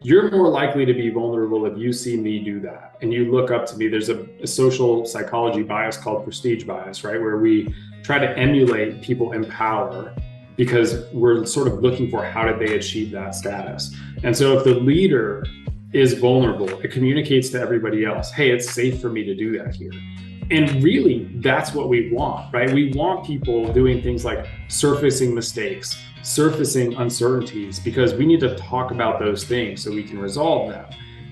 you're more likely to be vulnerable if you see me do that and you look up to me. There's a social psychology bias called prestige bias, right? Where we try to emulate people in power because we're sort of looking for how did they achieve that status. And so if the leader is vulnerable, it communicates to everybody else, hey, it's safe for me to do that here. And really, that's what we want, right? We want people doing things like surfacing mistakes, surfacing uncertainties, because we need to talk about those things so we can resolve them.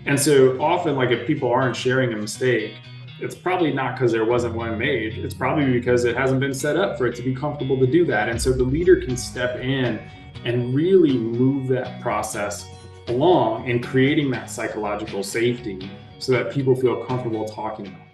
And so often, like if people aren't sharing a mistake, it's probably not because there wasn't one made. It's probably because it hasn't been set up for it to be comfortable to do that. And so the leader can step in and really move that process along in creating that psychological safety so that people feel comfortable talking about that.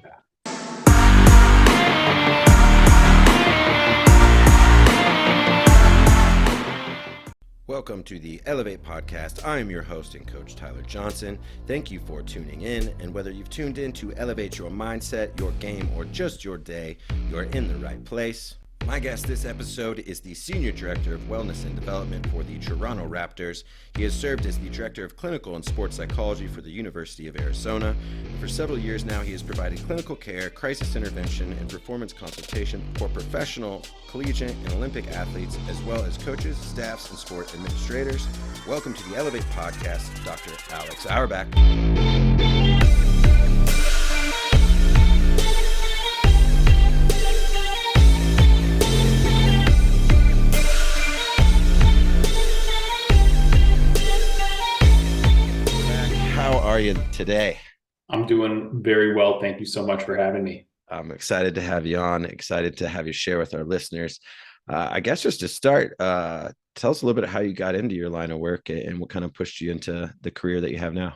Welcome to the Elev8 podcast. I am your host and coach, Tyler Johnson. Thank you for tuning in. And whether you've tuned in to elevate your mindset, your game, or just your day, you're in the right place. My guest this episode is the Senior Director of Wellness and Development for the Toronto Raptors. He has served as the Director of Clinical and Sports Psychology for the University of Arizona. And for several years now, he has provided clinical care, crisis intervention, and performance consultation for professional, collegiate, and Olympic athletes, as well as coaches, staffs, and sport administrators. Welcome to the Elev8 podcast, Dr. Alex Auerbach. How are you today? I'm doing very well. Thank you so much for having me. I'm excited to have you on, excited to have you share with our listeners. I guess just to start, tell us a little bit of how you got into your line of work and what kind of pushed you into the career that you have now.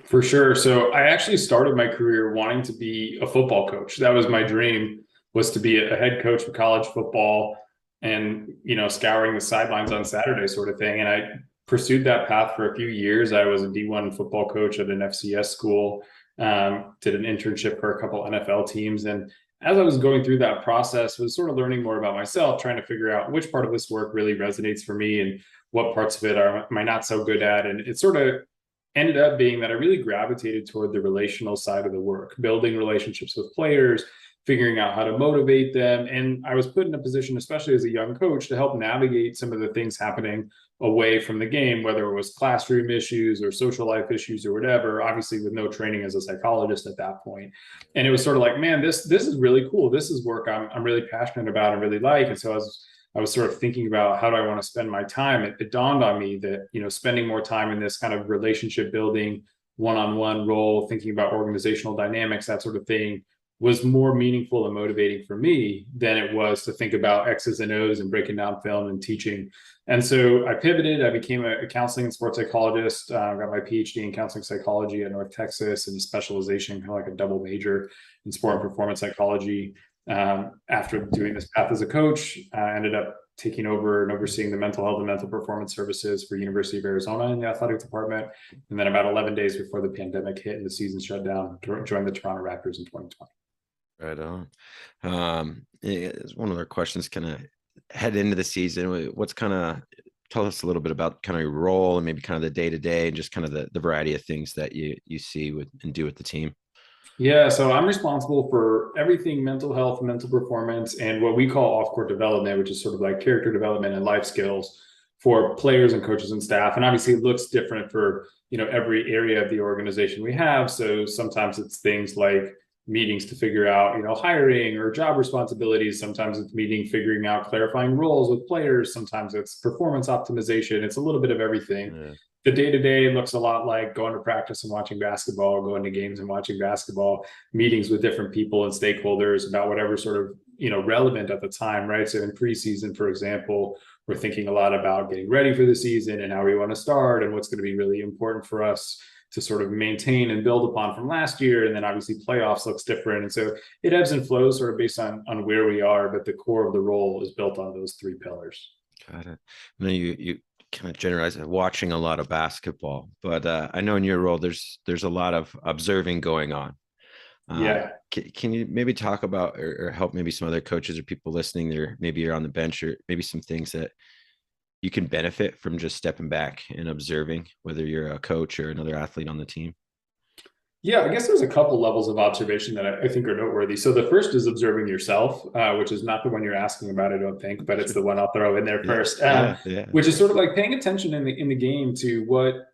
For sure. So I actually started my career wanting to be a football coach. That was my dream, was to be a head coach of college football and, scouring the sidelines on Saturday sort of thing. And I pursued that path for a few years. I was a D1 football coach at an FCS school, did an internship for a couple NFL teams. And as I was going through that process, was sort of learning more about myself, trying to figure out which part of this work really resonates for me and what parts of it am I not so good at. And it sort of ended up being that I really gravitated toward the relational side of the work, building relationships with players, figuring out how to motivate them. And I was put in a position, especially as a young coach, to help navigate some of the things happening away from the game, whether it was classroom issues or social life issues or whatever, obviously with no training as a psychologist at that point. And it was sort of like, man, this is really cool. This is work I'm really passionate about and really like. And so I was sort of thinking about how do I want to spend my time. It dawned on me that, spending more time in this kind of relationship building, one-on-one role, thinking about organizational dynamics, that sort of thing, was more meaningful and motivating for me than it was to think about X's and O's and breaking down film and teaching. And so I pivoted. I became a counseling and sports psychologist, got my PhD in counseling psychology at North Texas, and a specialization, kind of like a double major in sport and performance psychology. After doing this path as a coach, I ended up taking over and overseeing the mental health and mental performance services for University of Arizona in the athletic department. And then about 11 days before the pandemic hit and the season shut down, joined the Toronto Raptors in 2020. Right on. It's one of our questions kind of head into the season. Tell us a little bit about kind of your role and maybe kind of the day to day and just kind of the variety of things that you see and do with the team. Yeah, so I'm responsible for everything mental health, mental performance, and what we call off-court development, which is sort of like character development and life skills for players and coaches and staff. And obviously it looks different for, every area of the organization we have. So sometimes it's things like meetings to figure out, hiring or job responsibilities. Sometimes it's figuring out clarifying roles with players. Sometimes it's performance optimization. It's a little bit of everything. Yeah. The day-to-day looks a lot like going to practice and watching basketball, going to games and watching basketball, meetings with different people and stakeholders about whatever sort of, relevant at the time, right? So in preseason, for example, we're thinking a lot about getting ready for the season and how we want to start and what's going to be really important for us to sort of maintain and build upon from last year. And then obviously playoffs looks different. And so it ebbs and flows sort of based on where we are, but the core of the role is built on those three pillars. Got it. I know you kind of generalize watching a lot of basketball, but I know in your role, there's a lot of observing going on. Yeah. Can you maybe talk about or help maybe some other coaches or people listening there, maybe you're on the bench or maybe some things that you can benefit from just stepping back and observing, whether you're a coach or another athlete on the team? Yeah, I guess there's a couple levels of observation that I think are noteworthy. So the first is observing yourself, which is not the one you're asking about, I don't think, but it's the one I'll throw in there first. Yeah. Which is sort of like paying attention in the game to what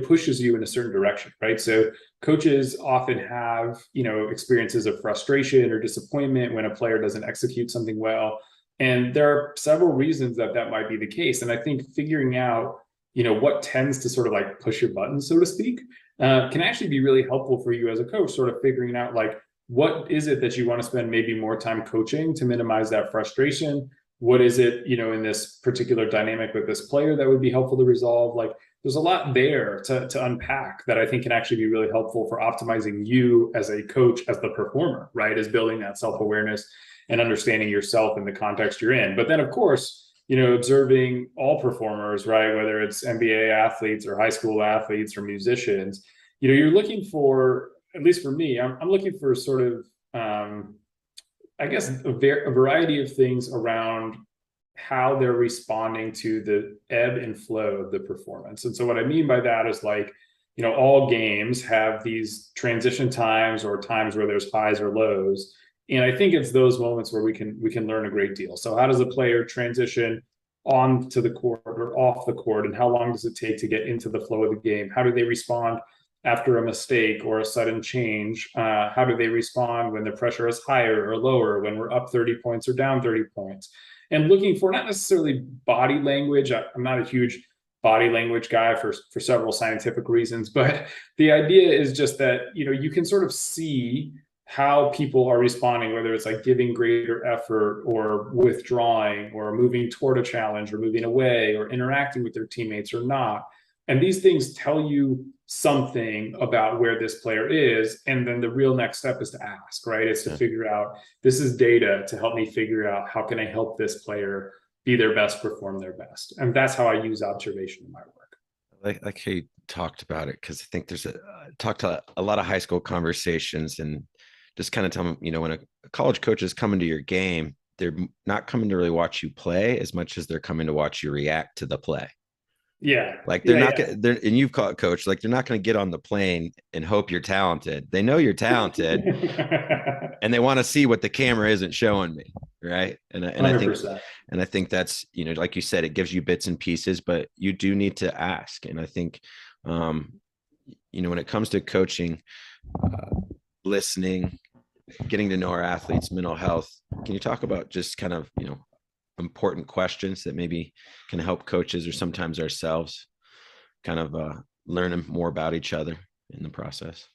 pushes you in a certain direction, right? So coaches often have experiences of frustration or disappointment when a player doesn't execute something well, and there are several reasons that that might be the case. And I think figuring out what tends to sort of like push your buttons, so to speak, can actually be really helpful for you as a coach, sort of figuring out like what is it that you want to spend maybe more time coaching to minimize that frustration. What is it in this particular dynamic with this player that would be helpful to resolve? Like there's a lot there to unpack that I think can actually be really helpful for optimizing you as a coach, as the performer, right? As building that self-awareness and understanding yourself in the context you're in. But then of course, observing all performers, right? Whether it's NBA athletes or high school athletes or musicians, you're looking for, at least for me, I'm looking for sort of, I guess, a variety of things around how they're responding to the ebb and flow of the performance. And so what I mean by that is like, all games have these transition times or times where there's highs or lows. And I think it's those moments where we can learn a great deal. So how does a player transition onto the court or off the court, and how long does it take to get into the flow of the game? How do they respond after a mistake or a sudden change? How do they respond when the pressure is higher or lower, when we're up 30 points or down 30 points? And looking for not necessarily body language. I'm not a huge body language guy for several scientific reasons, but the idea is just that you can sort of see how people are responding, whether it's like giving greater effort or withdrawing or moving toward a challenge or moving away or interacting with their teammates or not. And these things tell you something about where this player is. And then the real next step is to ask, right? It's to figure out, this is data to help me figure out how can I help this player be their best, perform their best. And that's how I use observation in my work. Like how you talked about it, because I think talked to a lot of high school conversations, and just kind of tell them, when a college coach is coming to your game, they're not coming to really watch you play as much as they're coming to watch you react to the play. Yeah. Like they're not gonna, and you've caught coach, like they're not going to get on the plane and hope you're talented. They know you're talented and they want to see what the camera isn't showing me. Right. And 100%. I think that's, like you said, it gives you bits and pieces, but you do need to ask. And I think, when it comes to coaching, listening, getting to know our athletes' mental health, can you talk about just kind of, important questions that maybe can help coaches or sometimes ourselves kind of learn more about each other in the process?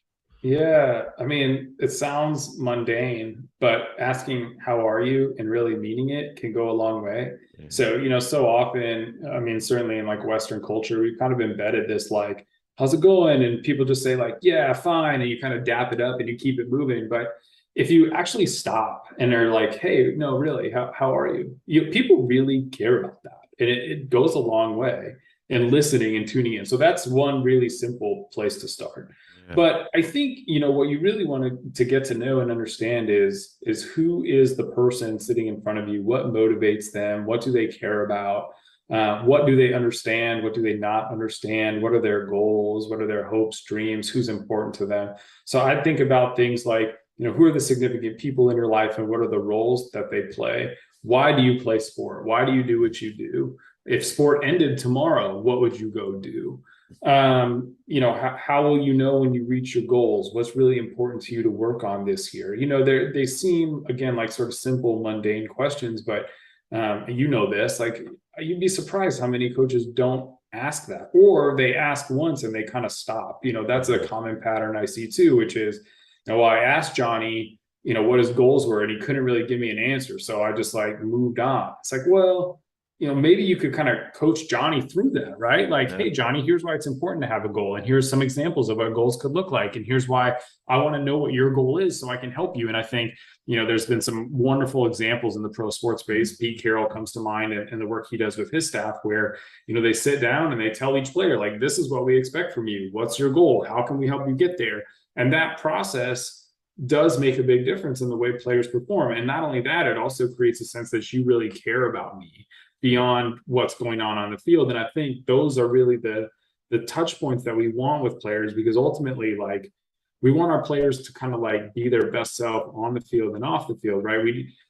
Yeah. I mean, it sounds mundane, but asking how are you and really meaning it can go a long way. Yeah. So, so often, I mean, certainly in like Western culture, we've kind of embedded this like, how's it going? And people just say like, yeah, fine. And you kind of dap it up and you keep it moving. But if you actually stop and are like, hey, no, really, how are you? People really care about that. And it goes a long way in listening and tuning in. So that's one really simple place to start. Yeah. But I think, what you really want to get to know and understand is who is the person sitting in front of you? What motivates them? What do they care about? What do they understand? What do they not understand? What are their goals? What are their hopes, dreams? Who's important to them? So I think about things like, who are the significant people in your life and what are the roles that they play? Why do you play sport? Why do you do what you do? If sport ended tomorrow, what would you go do? How will you know when you reach your goals? What's really important to you to work on this year? They seem, again, like sort of simple, mundane questions, but this, like you'd be surprised how many coaches don't ask that, or they ask once and they kind of stop. That's a common pattern I see too, which is, well, I asked Johnny, what his goals were, and he couldn't really give me an answer. So I just like moved on. It's like, well, maybe you could kind of coach Johnny through that, right? Like, hey, Johnny, here's why it's important to have a goal. And here's some examples of what goals could look like. And here's why I want to know what your goal is so I can help you. And I think, there's been some wonderful examples in the pro sports space. Pete Carroll comes to mind and the work he does with his staff where, they sit down and they tell each player, like, this is what we expect from you. What's your goal? How can we help you get there? And that process does make a big difference in the way players perform. And not only that, it also creates a sense that you really care about me. beyond what's going on the field. And I think those are really the touch points that we want with players, because ultimately, like, we want our players to kind of like be their best self on the field and off the field, right?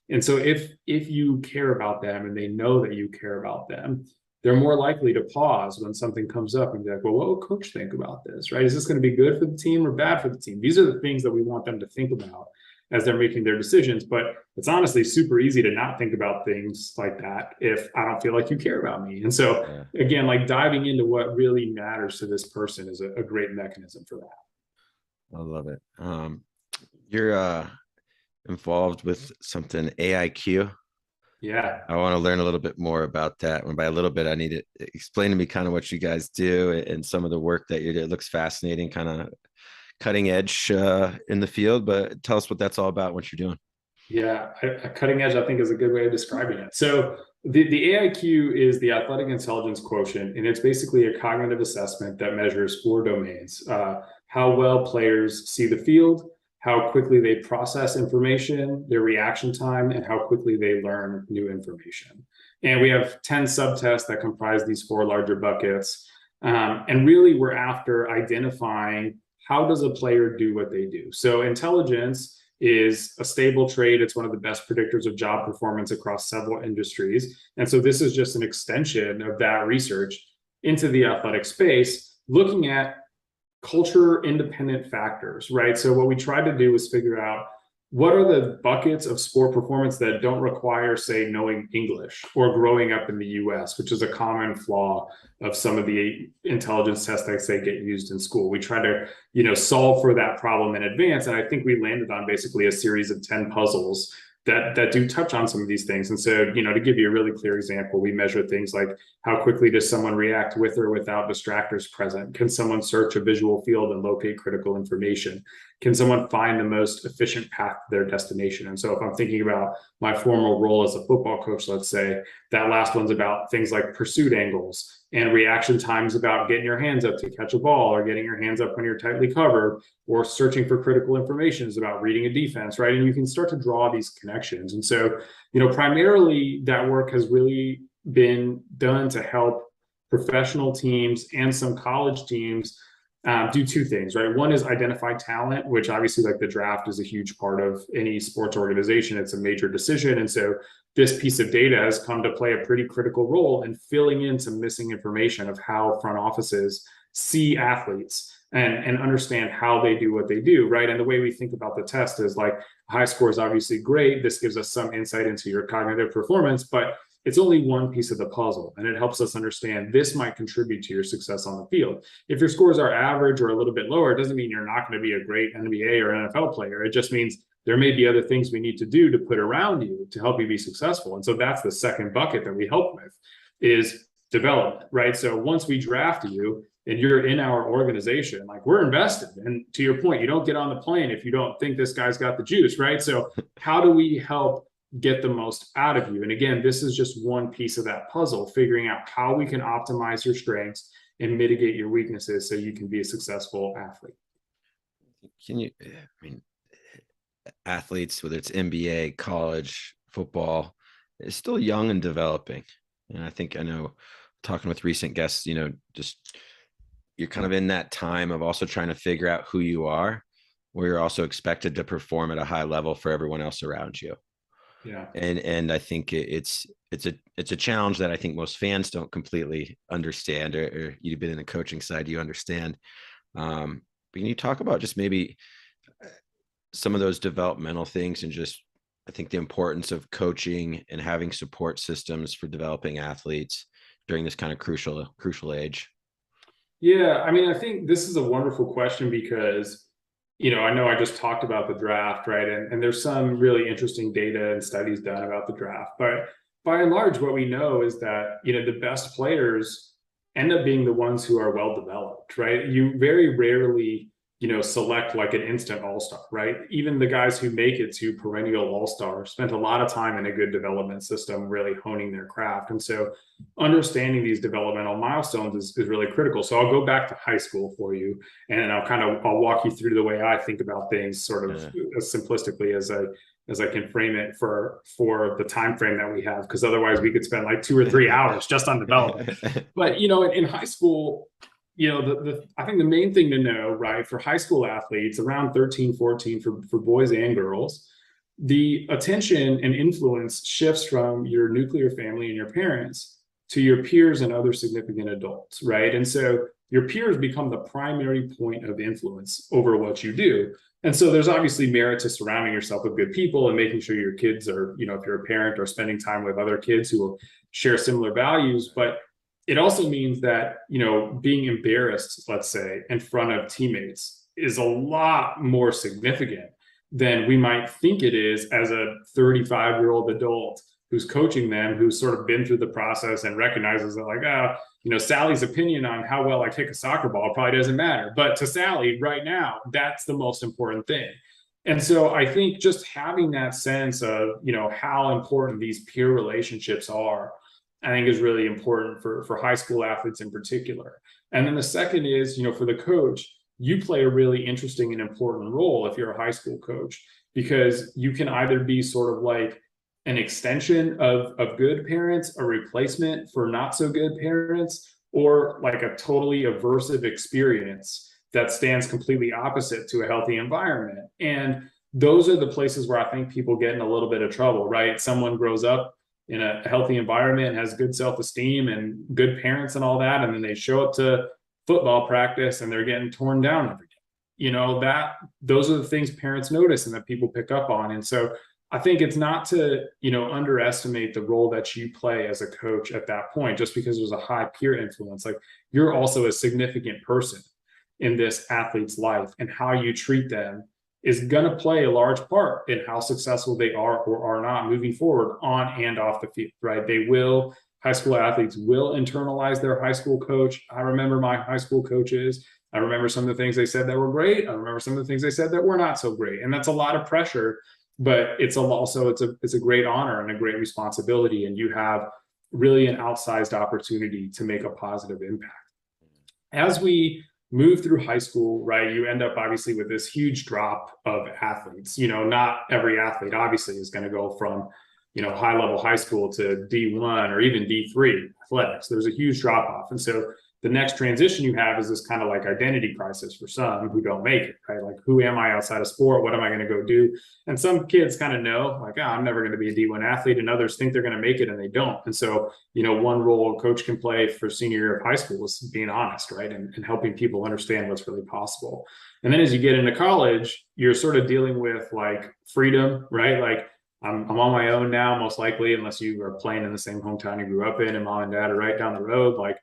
And so if you care about them and they know that you care about them, they're more likely to pause when something comes up and be like, well, what will coach think about this, right? Is this going to be good for the team or bad for the team? These are the things that we want them to think about as they're making their decisions. But it's honestly super easy to not think about things like that if I don't feel like you care about me. And so, again, like diving into what really matters to this person is a great mechanism for that. I love it. You're involved with something AIQ. Yeah. I want to learn a little bit more about that. And by a little bit, I need to explain to me kind of what you guys do and some of the work that you do. It looks fascinating, kind of cutting edge in the field, but tell us what that's all about, what you're doing. Yeah, cutting edge, I think, is a good way of describing it. So the AIQ is the athletic intelligence quotient, and it's basically a cognitive assessment that measures 4 domains: how well players see the field, how quickly they process information, their reaction time, and how quickly they learn new information. And we have 10 subtests that comprise these 4 larger buckets. And really, we're after identifying how does a player do what they do. So intelligence is a stable trait. It's one of the best predictors of job performance across several industries. And so this is just an extension of that research into the athletic space, looking at culture independent factors, right? So what we tried to do was figure out what are the buckets of sport performance that don't require, say, knowing English or growing up in the US, which is a common flaw of some of the intelligence tests that say get used in school. We try to, solve for that problem in advance. And I think we landed on basically a series of 10 puzzles that do touch on some of these things. And so, to give you a really clear example, we measure things like how quickly does someone react with or without distractors present? Can someone search a visual field and locate critical information? Can someone find the most efficient path to their destination? And so if I'm thinking about my formal role as a football coach, let's say, that last one's about things like pursuit angles, and reaction times about getting your hands up to catch a ball or getting your hands up when you're tightly covered, or searching for critical information is about reading a defense, right? And you can start to draw these connections. And so, primarily that work has really been done to help professional teams and some college teams do 2 things, right? One is identify talent, which obviously, like, the draft is a huge part of any sports organization. It's a major decision. And so this piece of data has come to play a pretty critical role in filling in some missing information of how front offices see athletes and understand how they do what they do, right? And the way we think about the test is like, high score is obviously great. This gives us some insight into your cognitive performance, but it's only one piece of the puzzle, and it helps us understand this might contribute to your success on the field. If your scores are average or a little bit lower, it doesn't mean you're not going to be a great NBA or NFL player. It just means there may be other things we need to do to put around you to help you be successful. And so that's the second bucket that we help with, is development, right? So once we draft you and you're in our organization, like, we're invested. And to your point, you don't get on the plane if you don't think this guy's got the juice, right? So how do we help get the most out of you? And again, this is just one piece of that puzzle, figuring out how we can optimize your strengths and mitigate your weaknesses so you can be a successful athlete. Athletes, whether it's NBA, college, football, is still young and developing. And I know talking with recent guests, just you're kind of in that time of also trying to figure out who you are, where you're also expected to perform at a high level for everyone else around you. Yeah. And I think it's a challenge that I think most fans don't completely understand, or you've been in the coaching side, you understand. But can you talk about just maybe some of those developmental things, and just, I think, the importance of coaching and having support systems for developing athletes during this kind of crucial age? Yeah, I mean, I think this is a wonderful question because, I know I just talked about the draft, right? And there's some really interesting data and studies done about the draft. But by and large, what we know is that, the best players end up being the ones who are well developed, right? You very rarely, select like an instant all-star, right? Even the guys who make it to perennial all-star spent a lot of time in a good development system, really honing their craft. And so understanding these developmental milestones is really critical. So I'll go back to high school for you, and I'll walk you through the way I think about things, sort of as simplistically as as I can frame it for the time frame that we have, because otherwise we could spend like 2 or 3 hours just on development. But in high school, I think the main thing to know, right, for high school athletes around 13, 14, for boys and girls, the attention and influence shifts from your nuclear family and your parents to your peers and other significant adults, right? And so your peers become the primary point of influence over what you do. And so there's obviously merit to surrounding yourself with good people and making sure your kids are, if you're a parent, are spending time with other kids who will share similar values. But it also means that, being embarrassed, let's say, in front of teammates is a lot more significant than we might think it is as a 35-year-old adult who's coaching them, who's sort of been through the process and recognizes that, like, Sally's opinion on how well I kick a soccer ball probably doesn't matter. But to Sally right now, that's the most important thing. And so I think just having that sense of, how important these peer relationships are, I think is really important for high school athletes in particular. And then the second is, for the coach, you play a really interesting and important role if you're a high school coach, because you can either be sort of like an extension of good parents, a replacement for not so good parents, or like a totally aversive experience that stands completely opposite to a healthy environment. And those are the places where I think people get in a little bit of trouble, right? Someone grows up in a healthy environment, has good self-esteem and good parents and all that, and then they show up to football practice and they're getting torn down every day. Those are the things parents notice and that people pick up on. And so I think it's not to, underestimate the role that you play as a coach at that point, just because there's a high peer influence. Like, you're also a significant person in this athlete's life, and how you treat them is going to play a large part in how successful they are or are not moving forward on and off the field, right? High school athletes will internalize their high school coach. I remember my high school coaches. I remember some of the things they said that were great. I remember some of the things they said that were not so great. And that's a lot of pressure, but it's a great honor and a great responsibility. And you have really an outsized opportunity to make a positive impact. As we move through high school, right, you end up obviously with this huge drop of athletes. Not every athlete obviously is going to go from high level high school to D1 or even D3 athletics. There's a huge drop off. And so the next transition you have is this kind of like identity crisis for some who don't make it, right? Like, who am I outside of sport? What am I going to go do? And some kids kind of know, like, I'm never going to be a D1 athlete, and others think they're going to make it and they don't. And so, one role a coach can play for senior year of high school is being honest, right? And helping people understand what's really possible. And then as you get into college, you're sort of dealing with like freedom, right? Like, I'm on my own now, most likely, unless you are playing in the same hometown you grew up in and mom and dad are right down the road. Like,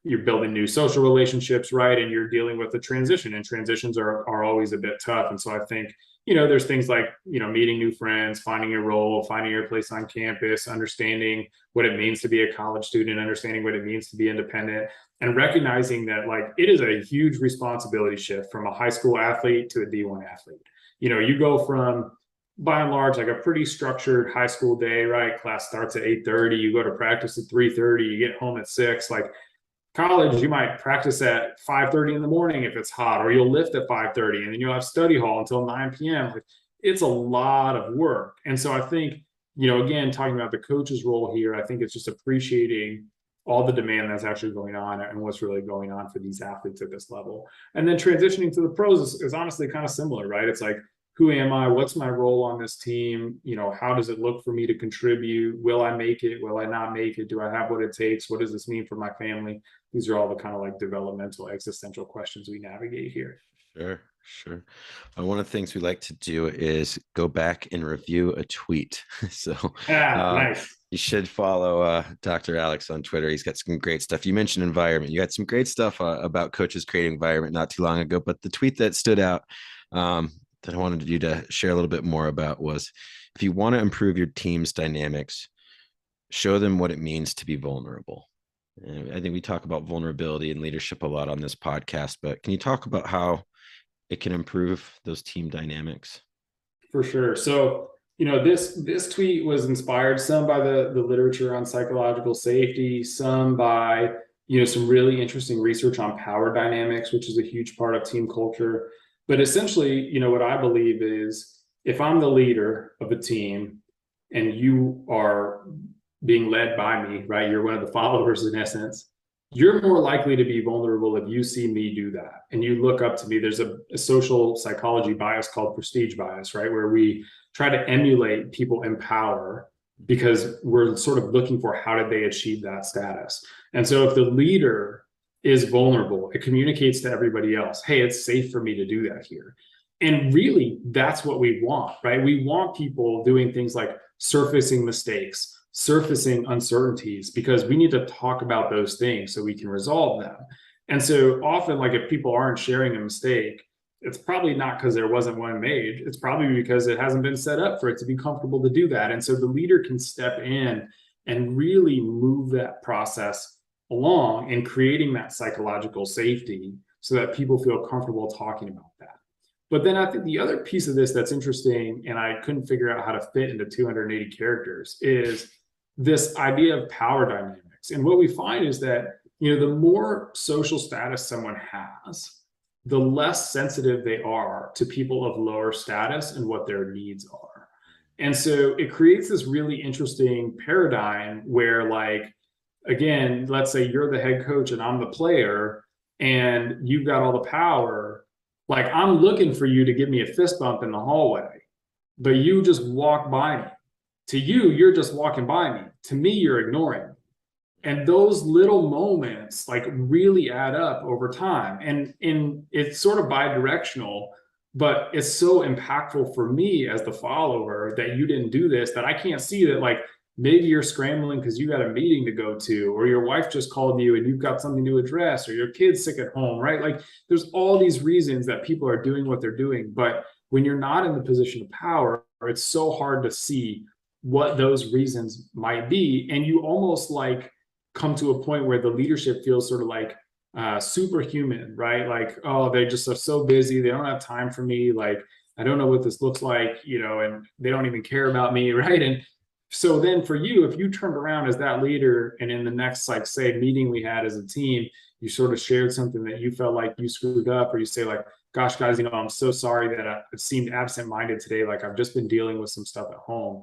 you're building new social relationships, right? And you're dealing with the transition, and transitions are always a bit tough. And so I think, there's things like, meeting new friends, finding your role, finding your place on campus, understanding what it means to be a college student, understanding what it means to be independent, and recognizing that, like, it is a huge responsibility shift from a high school athlete to a D1 athlete. You go from, by and large, like a pretty structured high school day, right? Class starts at 8:30, you go to practice at 3:30, you get home at 6. Like, college, you might practice at 5:30 in the morning if it's hot, or you'll lift at 5:30, and then you'll have study hall until 9 p.m. Like, it's a lot of work. And so I think, again, talking about the coach's role here, I think it's just appreciating all the demand that's actually going on and what's really going on for these athletes at this level. And then transitioning to the pros is honestly kind of similar, right? It's like, who am I? What's my role on this team? How does it look for me to contribute? Will I make it? Will I not make it? Do I have what it takes? What does this mean for my family? These are all the kind of like developmental, existential questions we navigate here. Sure. One of the things we like to do is go back and review a tweet. So nice. You should follow Dr. Alex on Twitter. He's got some great stuff. You mentioned environment. You had some great stuff about coaches creating environment not too long ago. But the tweet that stood out that I wanted you to share a little bit more about was, if you want to improve your team's dynamics, show them what it means to be vulnerable. And I think we talk about vulnerability and leadership a lot on this podcast, but can you talk about how it can improve those team dynamics? For sure. So, this tweet was inspired some by the literature on psychological safety, some by, some really interesting research on power dynamics, which is a huge part of team culture. But essentially, what I believe is if I'm the leader of a team and you are being led by me, right? You're one of the followers in essence. You're more likely to be vulnerable if you see me do that and you look up to me. There's a social psychology bias called prestige bias, right? Where we try to emulate people in power because we're sort of looking for how did they achieve that status. And so if the leader is vulnerable, it communicates to everybody else, hey, it's safe for me to do that here. And really, that's what we want, right? We want people doing things like surfacing mistakes, surfacing uncertainties, because we need to talk about those things so we can resolve them. And so often, like if people aren't sharing a mistake, it's probably not because there wasn't one made. It's probably because it hasn't been set up for it to be comfortable to do that. And so the leader can step in and really move that process along in creating that psychological safety so that people feel comfortable talking about that. But then I think the other piece of this that's interesting, and I couldn't figure out how to fit into 280 characters, is this idea of power dynamics. And what we find is that, the more social status someone has, the less sensitive they are to people of lower status and what their needs are. And so it creates this really interesting paradigm where, like, again, let's say you're the head coach and I'm the player and you've got all the power. Like, I'm looking for you to give me a fist bump in the hallway, but you just walk by me. To you, you're just walking by me. To me, you're ignoring me. And those little moments like really add up over time. And it's sort of bi-directional, but it's so impactful for me as the follower that you didn't do this, that I can't see that, like, maybe you're scrambling because you got a meeting to go to, or your wife just called you and you've got something to address, or your kid's sick at home, right? Like, there's all these reasons that people are doing what they're doing. But when you're not in the position of power, it's so hard to see what those reasons might be. And you almost like come to a point where the leadership feels sort of like superhuman, right? Like, oh, they just are so busy. They don't have time for me. Like, I don't know what this looks like, and they don't even care about me, right? And so then for you, if you turned around as that leader and in the next, like, say, meeting we had as a team, you sort of shared something that you felt like you screwed up, or you say like, gosh, guys, I'm so sorry that I seemed absent-minded today. Like, I've just been dealing with some stuff at home.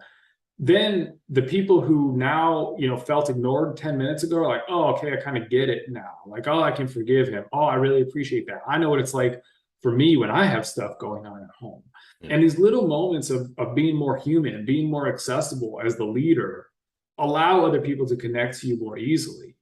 Then the people who now, felt ignored 10 minutes ago are like, oh, okay, I kind of get it now. Like, oh, I can forgive him. Oh, I really appreciate that. I know what it's like for me when I have stuff going on at home. Yeah. And these little moments of being more human, being more accessible as the leader, allow other people to connect to you more easily.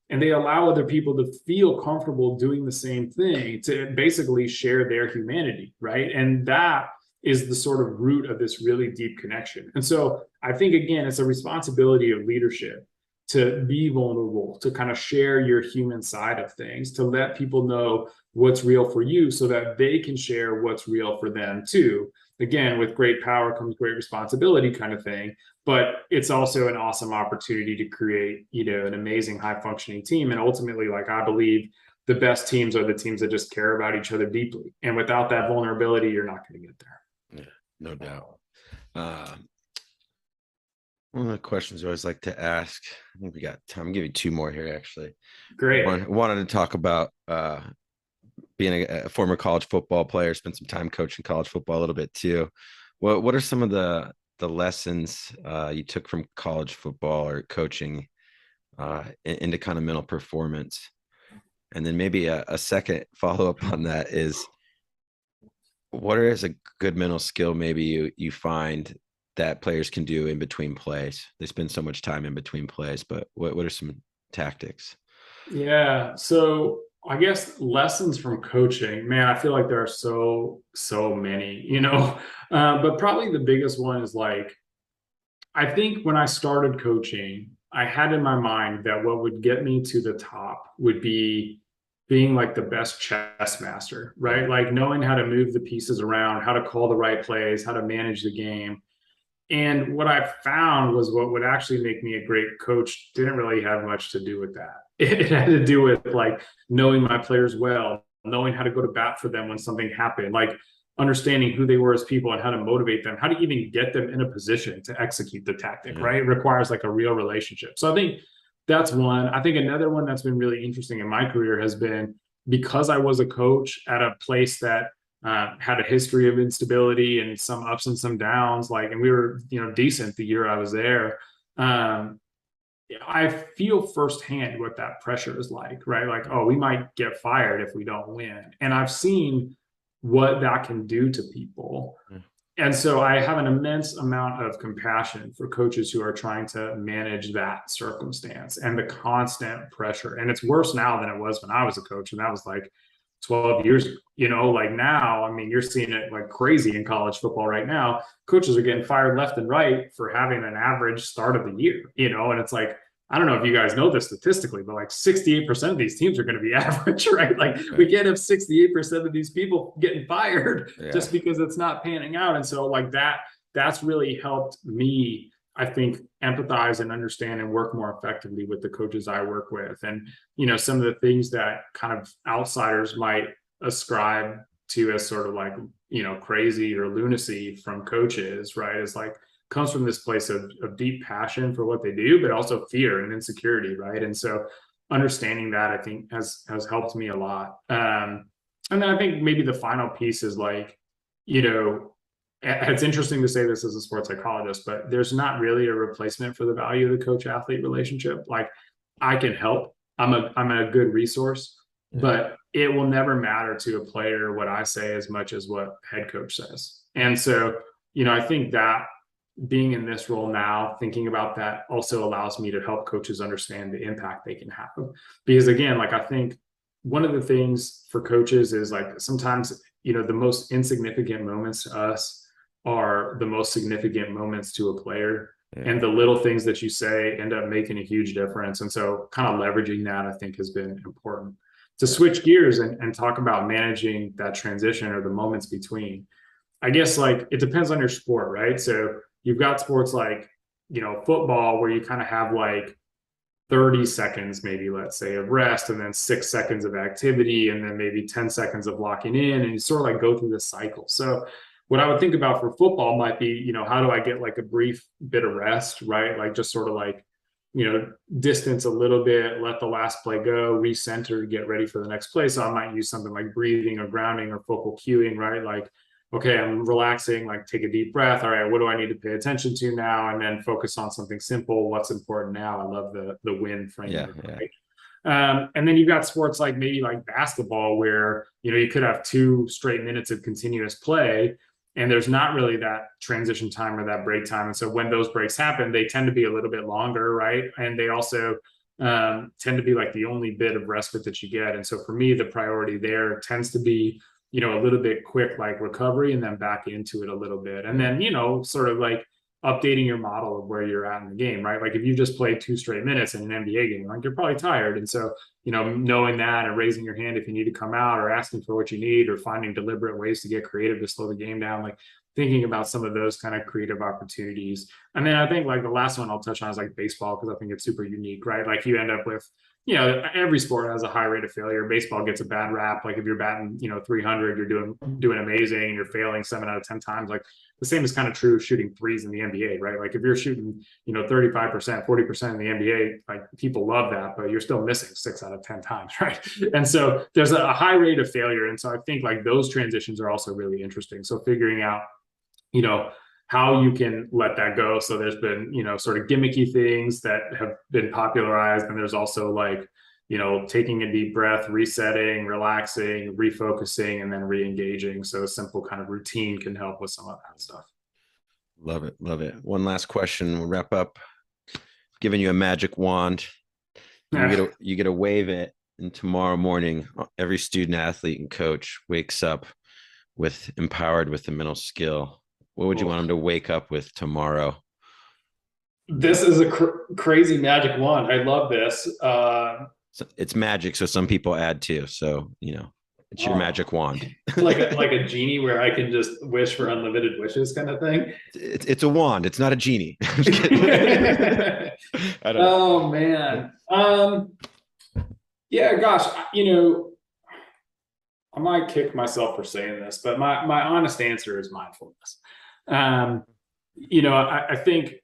And they allow other people to feel comfortable doing the same thing, to basically share their humanity, right? And that is the sort of root of this really deep connection. And so I think, again, it's a responsibility of leadership to be vulnerable, to kind of share your human side of things, to let people know what's real for you so that they can share what's real for them too. Again, with great power comes great responsibility, kind of thing. But it's also an awesome opportunity to create, an amazing high functioning team. And ultimately, like, I believe the best teams are the teams that just care about each other deeply. And without that vulnerability, you're not going to get there. Yeah, no doubt. One of the questions I always like to ask, I think we got time. I'll give you two more here, actually. Great. Wanted to talk about being a former college football player, spent some time coaching college football a little bit too. What are some of the lessons you took from college football or coaching into kind of mental performance? And then maybe a second follow-up on that is, what is a good mental skill maybe you find that players can do in between plays? They spend so much time in between plays, but what are some tactics? Yeah. So I guess lessons from coaching, man, I feel like there are so many, but probably the biggest one is, like, I think when I started coaching, I had in my mind that what would get me to the top would be being like the best chess master, right? Like knowing how to move the pieces around, how to call the right plays, how to manage the game. And what I found was what would actually make me a great coach didn't really have much to do with that. It had to do with, like, knowing my players well, knowing how to go to bat for them when something happened, like understanding who they were as people and how to motivate them, how to even get them in a position to execute the tactic, right? It requires like a real relationship. So I think that's one. I think another one that's been really interesting in my career has been, because I was a coach at a place that had a history of instability and some ups and some downs. Like, and we were, decent the year I was there. I feel firsthand what that pressure is like, right? Like, oh, we might get fired if we don't win. And I've seen what that can do to people. And so I have an immense amount of compassion for coaches who are trying to manage that circumstance and the constant pressure. And it's worse now than it was when I was a coach. And that was like 12 years ago, like now, I mean, you're seeing it like crazy in college football right now. Coaches are getting fired left and right for having an average start of the year, and it's like, I don't know if you guys know this statistically, but like 68% of these teams are going to be average, right? Like we can't have 68% of these people getting fired just because it's not panning out. And so like that's really helped me, I think, empathize and understand and work more effectively with the coaches I work with. And, some of the things that kind of outsiders might ascribe to as sort of like, crazy or lunacy from coaches, right? Is like, comes from this place of deep passion for what they do, but also fear and insecurity, right? And so understanding that, I think, has helped me a lot. And then I think maybe the final piece is like, it's interesting to say this as a sports psychologist, but there's not really a replacement for the value of the coach-athlete relationship. Like, I can help. I'm a good resource, but it will never matter to a player what I say as much as what head coach says. And so, I think that being in this role now, thinking about that also allows me to help coaches understand the impact they can have. Because again, like, I think one of the things for coaches is like, sometimes, the most insignificant moments to us are the most significant moments to a player. And the little things that you say end up making a huge difference. And so kind of leveraging that, I think, has been important. To switch gears and talk about managing that transition or the moments between, I guess, like, it depends on your sport, right? So you've got sports like, football, where you kind of have like 30 seconds, maybe, let's say, of rest, and then 6 seconds of activity, and then maybe 10 seconds of locking in, and you sort of like go through this cycle. So what I would think about for football might be, how do I get like a brief bit of rest, right? Like, just sort of like, distance a little bit, let the last play go, recenter, get ready for the next play. So I might use something like breathing or grounding or focal cueing, right? Like, okay, I'm relaxing, like, take a deep breath. All right, what do I need to pay attention to now? And then focus on something simple. What's important now? I love the win framework. Right? And then you've got sports like maybe like basketball, where, you could have 2 straight minutes of continuous play, and there's not really that transition time or that break time. And so when those breaks happen, they tend to be a little bit longer, right? And they also tend to be like the only bit of respite that you get. And so for me, the priority there tends to be, a little bit quick, like recovery, and then back into it a little bit. And then, sort of like updating your model of where you're at in the game, right? Like, if you just played 2 straight minutes in an NBA game, like, you're probably tired. And so, knowing that and raising your hand if you need to come out, or asking for what you need, or finding deliberate ways to get creative to slow the game down, like thinking about some of those kind of creative opportunities. And then I think like the last one I'll touch on is like baseball, because I think it's super unique, right? Like, you end up with, every sport has a high rate of failure. Baseball gets a bad rap. Like, if you're batting, 300, you're doing amazing, and you're failing 7 out of 10 times. Like, the same is kind of true shooting threes in the NBA, right? Like, if you're shooting, 35%, 40% in the NBA, like, people love that, but you're still missing 6 out of 10 times, right? And so there's a high rate of failure. And so I think like those transitions are also really interesting. So figuring out, how you can let that go. So there's been, sort of gimmicky things that have been popularized. And there's also like, taking a deep breath, resetting, relaxing, refocusing, and then re-engaging. So a simple kind of routine can help with some of that stuff. Love it. Love it. One last question. We'll wrap up. Giving you a magic wand. You get to wave it, and tomorrow morning, every student, athlete, and coach wakes up empowered with the mental skill. What would you want them to wake up with tomorrow? This is a crazy magic wand. I love this. It's magic, so some people add too. So, it's your magic wand. like a genie, where I can just wish for unlimited wishes, kind of thing. It's a wand. It's not a genie. I'm just kidding. I don't know. Man. Yeah, gosh, I might kick myself for saying this, but my honest answer is mindfulness. I think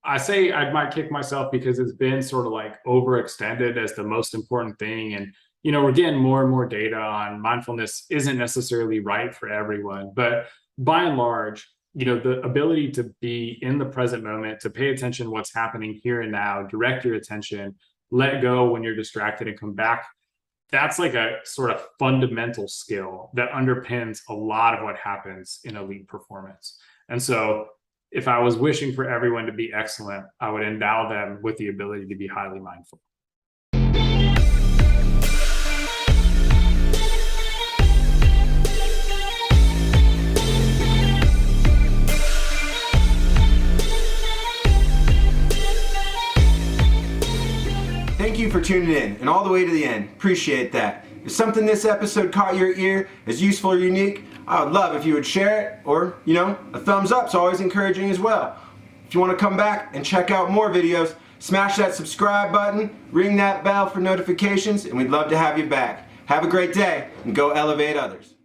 I say I might kick myself because it's been sort of like overextended as the most important thing. And, we're getting more and more data on mindfulness isn't necessarily right for everyone, but by and large, the ability to be in the present moment, to pay attention to what's happening here and now, direct your attention, let go when you're distracted and come back. That's like a sort of fundamental skill that underpins a lot of what happens in elite performance. And so if I was wishing for everyone to be excellent, I would endow them with the ability to be highly mindful. Thank you for tuning in and all the way to the end. Appreciate that. If something this episode caught your ear as useful or unique, I would love if you would share it, or, a thumbs up's always encouraging as well. If you want to come back and check out more videos, smash that subscribe button, ring that bell for notifications, and we'd love to have you back. Have a great day and go elevate others.